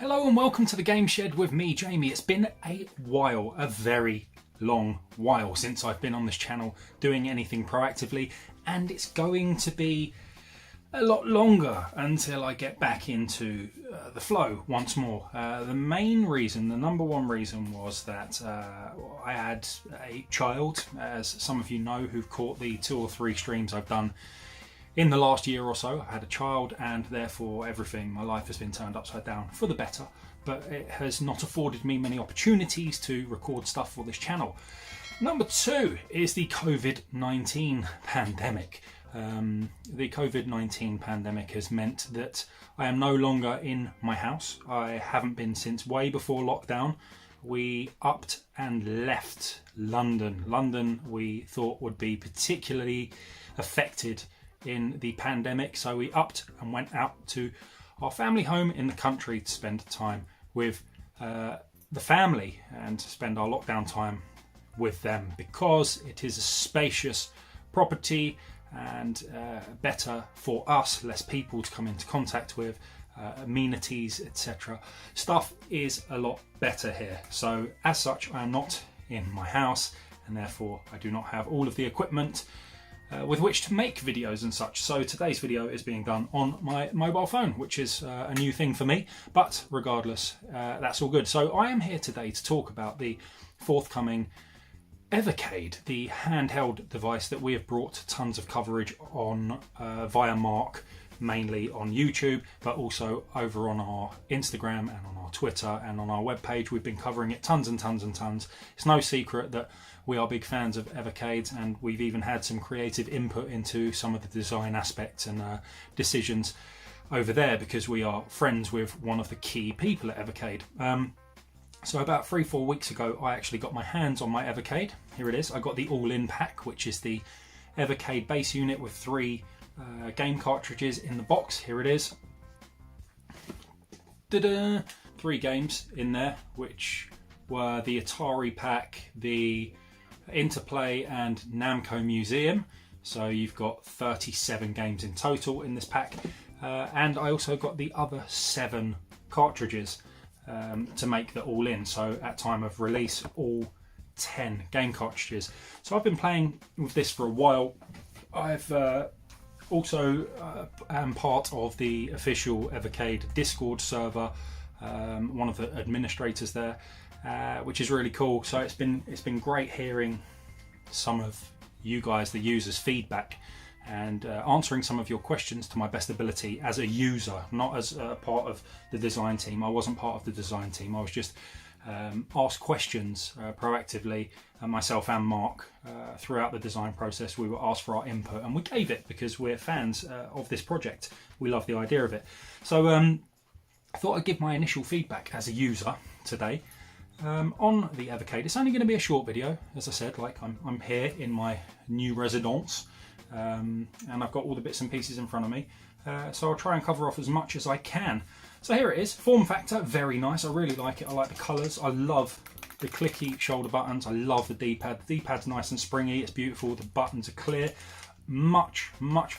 Hello and welcome to the Game Shed with me, Jamie. It's been a while, a very long while since I've been on this channel doing anything proactively, and it's going to be a lot longer until I get back into the flow once more. The main reason, the number one reason, was that I had a child, as some of you know who've caught the 2 or 3 streams I've done in the last year or so. I had a child, and therefore my life has been turned upside down for the better, but it has not afforded me many opportunities to record stuff for this channel. Number 2 is the COVID-19 pandemic. The COVID-19 pandemic has meant that I am no longer in my house. I haven't been since way before lockdown. We upped and left London. London we thought would be particularly affected in the pandemic, so we upped and went out to our family home in the country to spend time with the family and spend our lockdown time with them, because it is a spacious property and better for us, less people to come into contact with, amenities, etc. Stuff is a lot better here. So as such, I am not in my house, and therefore I do not have all of the equipment with which to make videos and such. So today's video is being done on my mobile phone, which is a new thing for me, but regardless, that's all good. So I am here today to talk about the forthcoming Evercade, the handheld device that we have brought tons of coverage on via Mark, mainly on YouTube, but also over on our Instagram and on our Twitter and on our webpage. We've been covering it tons and tons and tons. It's no secret that we are big fans of Evercades, and we've even had some creative input into some of the design aspects and decisions over there, because we are friends with one of the key people at Evercade. So about 3-4 weeks ago, I actually got my hands on my Evercade. Here it is. I got the all-in pack, which is the Evercade base unit with 3 game cartridges in the box. Here it is. Ta-da! 3 games in there, which were the Atari pack, the Interplay and Namco Museum. So you've got 37 games in total in this pack. And I also got the other 7 cartridges to make the all-in. So at time of release, all 10 game cartridges. So I've been playing with this for a while. I've also am part of the official Evercade Discord server, one of the administrators there, which is really cool. So it's been great hearing some of you guys, the users' feedback, and answering some of your questions to my best ability as a user, not as a part of the design team. I wasn't part of the design team. I was just asked questions proactively, myself and Mark, throughout the design process. We were asked for our input, and we gave it because we're fans of this project. We love the idea of it. So I thought I'd give my initial feedback as a user today on the Evercade. It's only going to be a short video, as I said. Like I'm here in my new residence, and I've got all the bits and pieces in front of me, so I'll try and cover off as much as I can. So here it is. Form factor, very nice. I really like it. I like the colours. I love the clicky shoulder buttons. I love the D-pad. The D-pad's nice and springy. It's beautiful. The buttons are clear. Much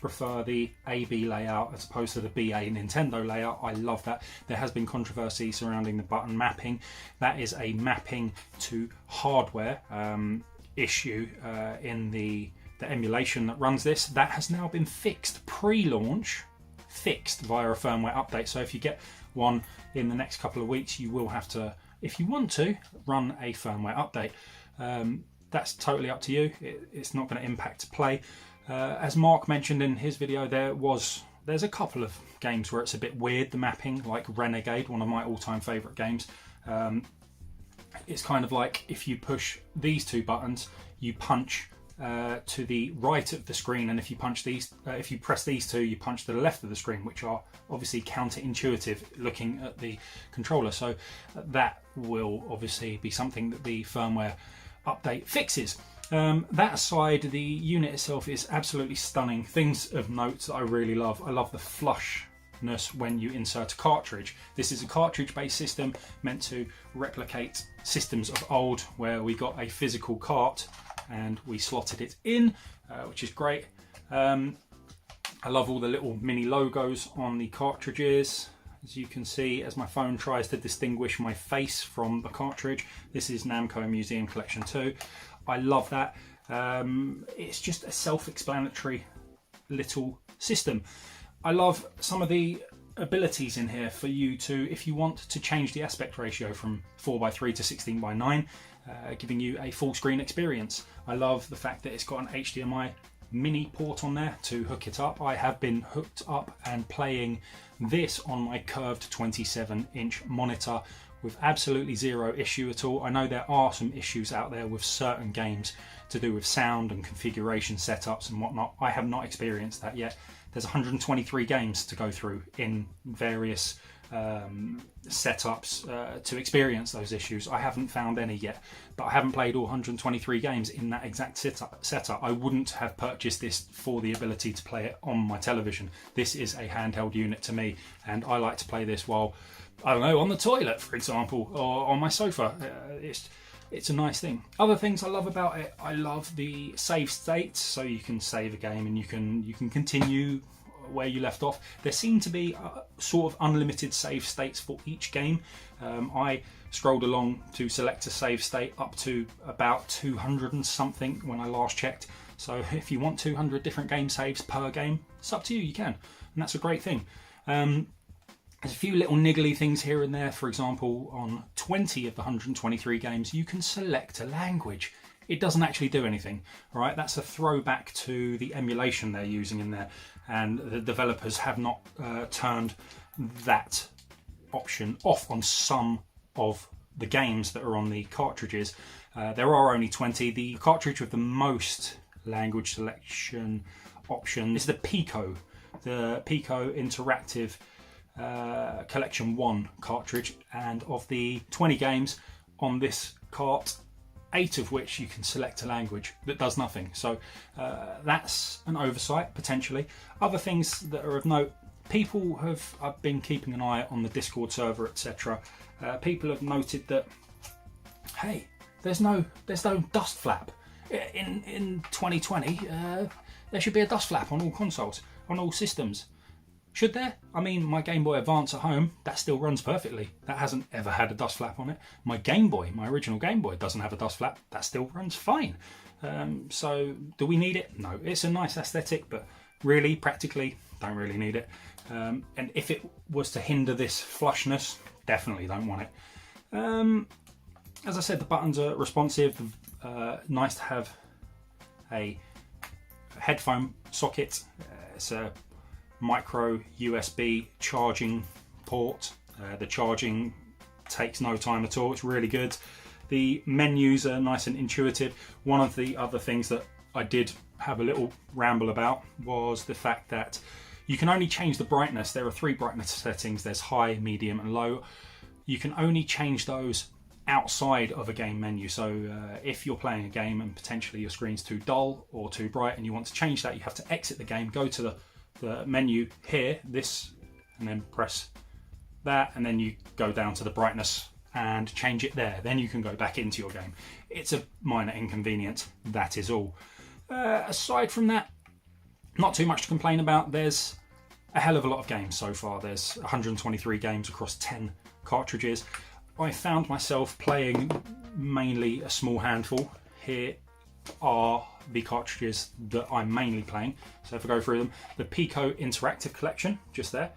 prefer the AB layout as opposed to the BA Nintendo layout. I love that. There has been controversy surrounding the button mapping. That is a mapping to hardware issue in the emulation that runs this. That has now been fixed pre-launch, fixed via a firmware update. So if you get one in the next couple of weeks, you will have to, if you want to, run a firmware update. That's totally up to you. It's not going to impact play. As Mark mentioned in his video, there's a couple of games where it's a bit weird, the mapping, like Renegade, one of my all-time favourite games. It's kind of like if you push these 2 buttons, you punch to the right of the screen, and if you punch these, if you press these 2, you punch to the left of the screen, which are obviously counterintuitive looking at the controller. So that will obviously be something that the firmware update fixes. That aside, the unit itself is absolutely stunning. Things of note that I really love. I love the flushness when you insert a cartridge. This is a cartridge-based system meant to replicate systems of old, where we got a physical cart and we slotted it in, which is great. I love all the little mini logos on the cartridges. as you can see, as my phone tries to distinguish my face from the cartridge. This is Namco Museum Collection 2. I love that. It's just a self-explanatory little system. I love some of the abilities in here for you to, if you want to change the aspect ratio from 4:3 to 16:9, giving you a full screen experience. I love the fact that it's got an HDMI mini port on there to hook it up. I have been hooked up and playing this on my curved 27-inch monitor with absolutely zero issue at all. I know there are some issues out there with certain games to do with sound and configuration setups and whatnot. I have not experienced that yet. There's 123 games to go through in various setups to experience those issues. I haven't found any yet, but I haven't played all 123 games in that exact setup. I wouldn't have purchased this for the ability to play it on my television. This is a handheld unit to me, and I like to play this while, I don't know, on the toilet, for example, or on my sofa. It's a nice thing. Other things I love about it, I love the save states, so you can save a game and you can continue where you left off. There seem to be sort of unlimited save states for each game. I scrolled along to select a save state up to about 200 and something when I last checked. So if you want 200 different game saves per game, it's up to you, you can. And that's a great thing. There's a few little niggly things here and there. For example, on 20 of the 123 games, you can select a language. It doesn't actually do anything, all right? That's a throwback to the emulation they're using in there, and the developers have not turned that option off on some of the games that are on the cartridges. There are only 20. The cartridge with the most language selection option is the Pico Interactive Collection 1 cartridge, and of the 20 games on this cart, 8 of which you can select a language that does nothing. So that's an oversight potentially. Other things that are of note, people have, I've been keeping an eye on the Discord server, etc. People have noted that, hey, there's no dust flap in 2020. There should be a dust flap on all consoles, on all systems. Should there? I mean, my Game Boy Advance at home, that still runs perfectly. That hasn't ever had a dust flap on it. My Game Boy, my original Game Boy, doesn't have a dust flap. That still runs fine. So do we need it? No. It's a nice aesthetic, but really, practically, don't really need it. And if it was to hinder this flushness, definitely don't want it. As I said, the buttons are responsive. Nice to have a headphone socket. It's a micro USB charging port. The charging takes no time at all. It's really good. The menus are nice and intuitive. One of the other things that I did have a little ramble about was the fact that you can only change the brightness. There are 3 brightness settings. There's high, medium and low. You can only change those outside of a game menu. So if you're playing a game and potentially your screen's too dull or too bright and you want to change that, you have to exit the game, go to the menu here, this, and then press that, and then you go down to the brightness and change it there. Then you can go back into your game. It's a minor inconvenience, that is all. Aside from that, not too much to complain about. There's a hell of a lot of games so far. There's 123 games across 10 cartridges. I found myself playing mainly a small handful. Here are the cartridges that I'm mainly playing. So if I go through them, the Pico Interactive Collection, just there,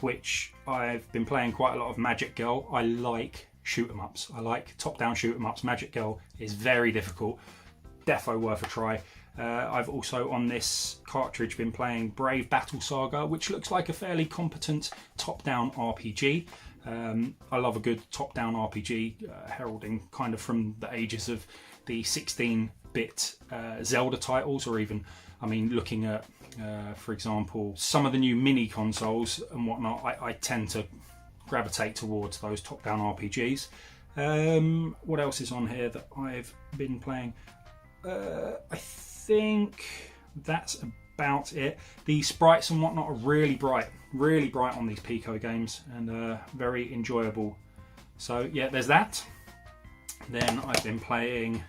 which I've been playing quite a lot of Magic Girl. I like shoot 'em ups. I like top-down shoot 'em ups. Magic Girl is very difficult. Defo worth a try. I've also on this cartridge been playing Brave Battle Saga, which looks like a fairly competent top-down RPG. I love a good top-down RPG, heralding kind of from the ages of the 16-bit Zelda titles, or even, I mean, looking at, for example, some of the new mini consoles and whatnot, I tend to gravitate towards those top-down RPGs. What else is on here that I've been playing? I think that's about it. The sprites and whatnot are really bright on these Pico games, and very enjoyable. So yeah, there's that. Then I've been playing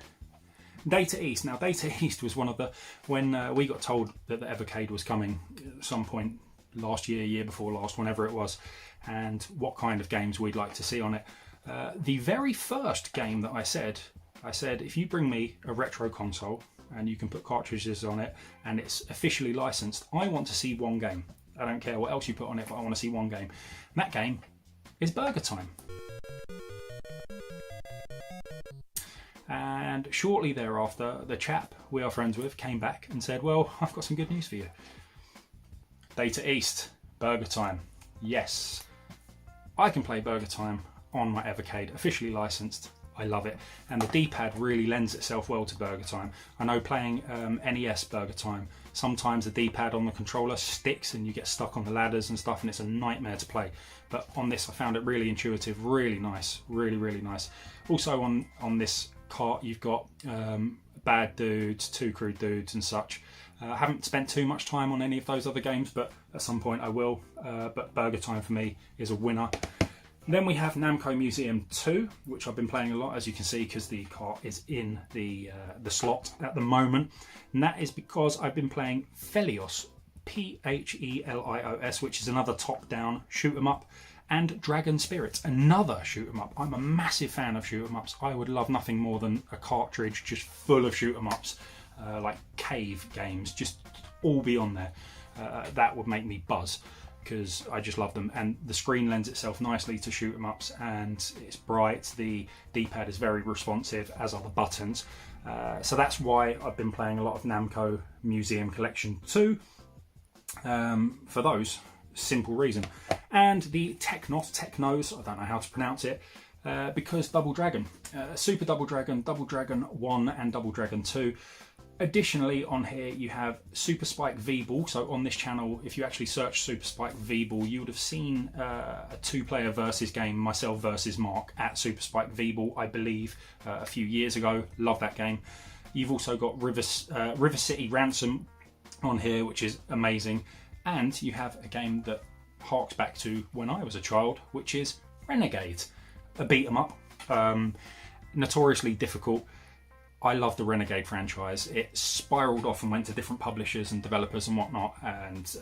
Data East. Now Data East was one of the, when we got told that the Evercade was coming at some point last year, year before last, whenever it was, and what kind of games we'd like to see on it. The very first game that I said, if you bring me a retro console and you can put cartridges on it and it's officially licensed, I want to see one game. I don't care what else you put on it, but I want to see one game. And that game is Burger Time. And shortly thereafter, the chap we are friends with came back and said, well, I've got some good news for you. Data East, Burger Time. Yes, I can play Burger Time on my Evercade, officially licensed. I love it. And the D-pad really lends itself well to Burger Time. I know playing NES Burger Time, sometimes the D-pad on the controller sticks and you get stuck on the ladders and stuff and it's a nightmare to play. But on this, I found it really intuitive, really nice, really, really nice. Also on this cart, you've got Bad Dudes, Two Crude Dudes and such. I haven't spent too much time on any of those other games, but at some point I will. But Burger Time for me is a winner. Then we have Namco Museum 2, which I've been playing a lot, as you can see, because the cart is in the slot at the moment. And that is because I've been playing Phelios, Phelios, which is another top-down shoot-'em-up, and Dragon Spirits, another shoot-'em-up. I'm a massive fan of shoot-'em-ups. I would love nothing more than a cartridge just full of shoot-'em-ups, like cave games, just all be on there. That would make me buzz, because I just love them, and the screen lends itself nicely to shoot 'em ups, and it's bright. The D-pad is very responsive, as are the buttons. So that's why I've been playing a lot of Namco Museum Collection 2, for those simple reason. And the Technos, I don't know how to pronounce it, because Double Dragon, Super Double Dragon, Double Dragon 1 and Double Dragon 2. Additionally, on here you have Super Spike V-Ball. So on this channel, if you actually search Super Spike V-Ball, you would have seen a two-player versus game, myself versus Mark, at Super Spike V-Ball, I believe, a few years ago. Love that game. You've also got River City Ransom on here, which is amazing. And you have a game that harks back to when I was a child, which is Renegade, a beat-em-up, notoriously difficult. I love the Renegade franchise. It spiraled off and went to different publishers and developers and whatnot, and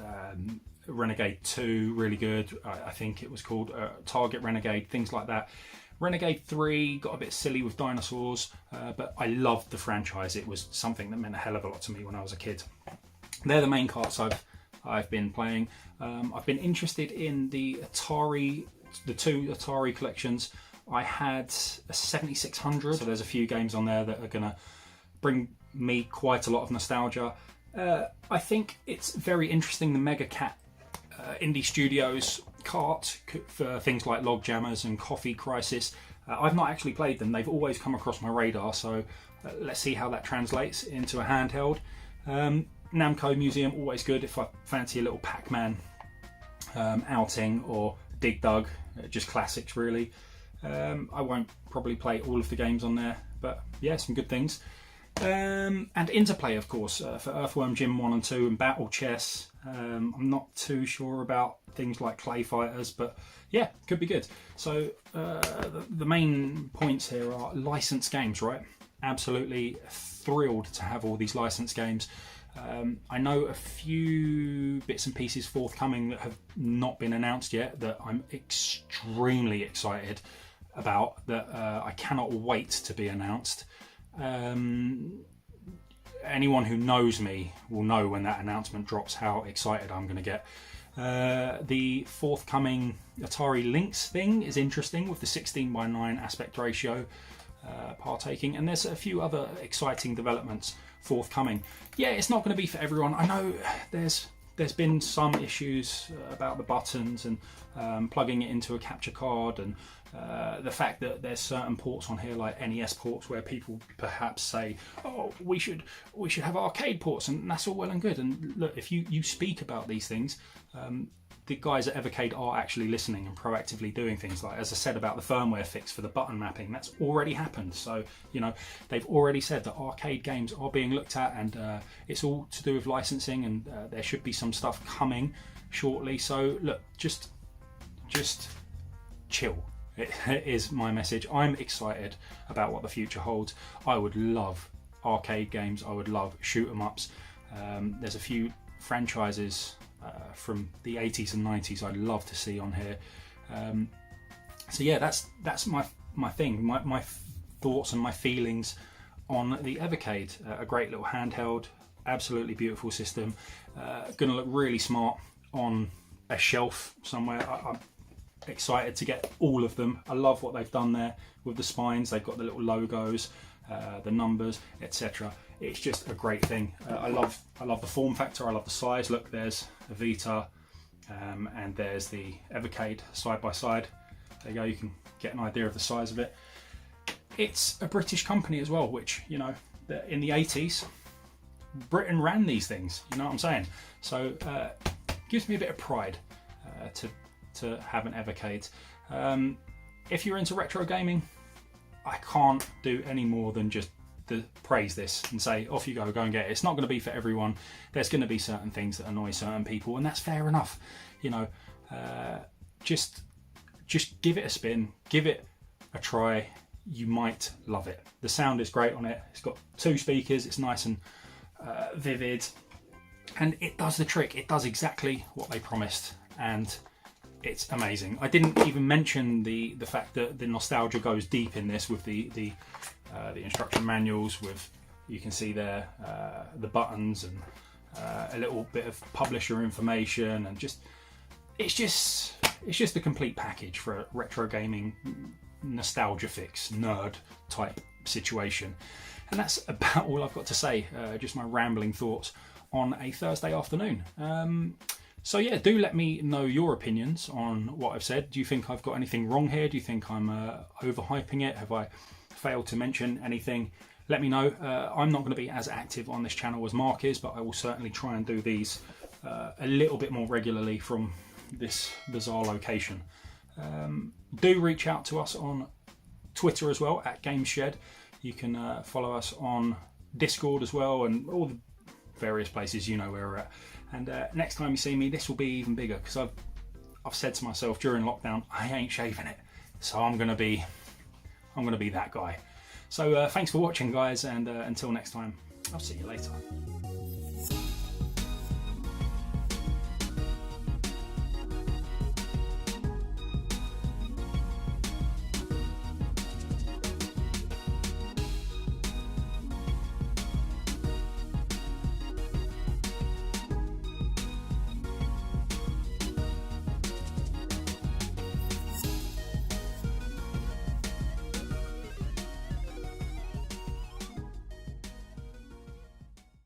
Renegade 2, really good. I think it was called Target Renegade, things like that. Renegade 3 got a bit silly with dinosaurs, but I loved the franchise. It was something that meant a hell of a lot to me when I was a kid. They're the main carts I've been playing. I've been interested in the two Atari collections. I had a 7600, so there's a few games on there that are going to bring me quite a lot of nostalgia. I think it's very interesting, the Mega Cat Indie Studios cart for things like Log Jammers and Coffee Crisis. I've not actually played them. They've always come across my radar, so let's see how that translates into a handheld. Namco Museum, always good if I fancy a little Pac-Man outing, or Dig Dug, just classics really. I won't probably play all of the games on there, but yeah, some good things. And Interplay, of course, for Earthworm Jim 1 and 2 and Battle Chess. I'm not too sure about things like Clay Fighters, but yeah, could be good. So the main points here are licensed games, right? Absolutely thrilled to have all these licensed games. I know a few bits and pieces forthcoming that have not been announced yet that I'm extremely excited about, that I cannot wait to be announced. Anyone who knows me will know when that announcement drops how excited I'm going to get. The forthcoming Atari Lynx thing is interesting, with the 16:9 aspect ratio partaking, and there's a few other exciting developments forthcoming. Yeah, it's not going to be for everyone. I know there's been some issues about the buttons and plugging it into a capture card, and the fact that there's certain ports on here like NES ports where people perhaps say, oh, we should have arcade ports, and that's all well and good. And look, if you speak about these things, the guys at Evercade are actually listening and proactively doing things, like, as I said about the firmware fix for the button mapping, that's already happened. So, you know, they've already said that arcade games are being looked at, and it's all to do with licensing, and there should be some stuff coming shortly. So look, just chill. It is my message. I'm excited about what the future holds. I would love arcade games. I would love shoot 'em ups. There's a few franchises from the 80s and 90s I'd love to see on here. So yeah, that's my thing, my thoughts and my feelings on the Evercade. A great little handheld, absolutely beautiful system, going to look really smart on a shelf somewhere. I'm excited to get all of them. I love what they've done there with the spines. They've got the little logos, the numbers, etc. It's just a great thing. I love the form factor. I love the size. Look, there's a Vita and there's the Evercade side by side. There you go. You can get an idea of the size of it. It's a British company as well, which, you know, in the 80s, Britain ran these things. You know what I'm saying? So gives me a bit of pride to have an Evercade. If you're into retro gaming, I can't do any more than just praise this and say, off you go and get it. It's not going to be for everyone. There's going to be certain things that annoy certain people, and that's fair enough. You know, just give it a spin, give it a try. You might love it. The sound is great on it. It's got 2 speakers. It's nice and vivid, and it does the trick. It does exactly what they promised, and it's amazing. I didn't even mention the fact that the nostalgia goes deep in this with the instruction manuals. With, you can see there the buttons and a little bit of publisher information, and it's just a complete package for a retro gaming nostalgia fix nerd type situation. And that's about all I've got to say. Just my rambling thoughts on a Thursday afternoon. So yeah, do let me know your opinions on what I've said. Do you think I've got anything wrong here? Do you think I'm overhyping it? Have I failed to mention anything? Let me know. I'm not going to be as active on this channel as Mark is, but I will certainly try and do these a little bit more regularly from this bizarre location. Do reach out to us on Twitter as well, at GamesShed. You can follow us on Discord as well, and all the various places, you know where we're at. And next time you see me, this will be even bigger, because I've said to myself during lockdown, I ain't shaving it, so I'm gonna be that guy. So thanks for watching, guys, and until next time, I'll see you later.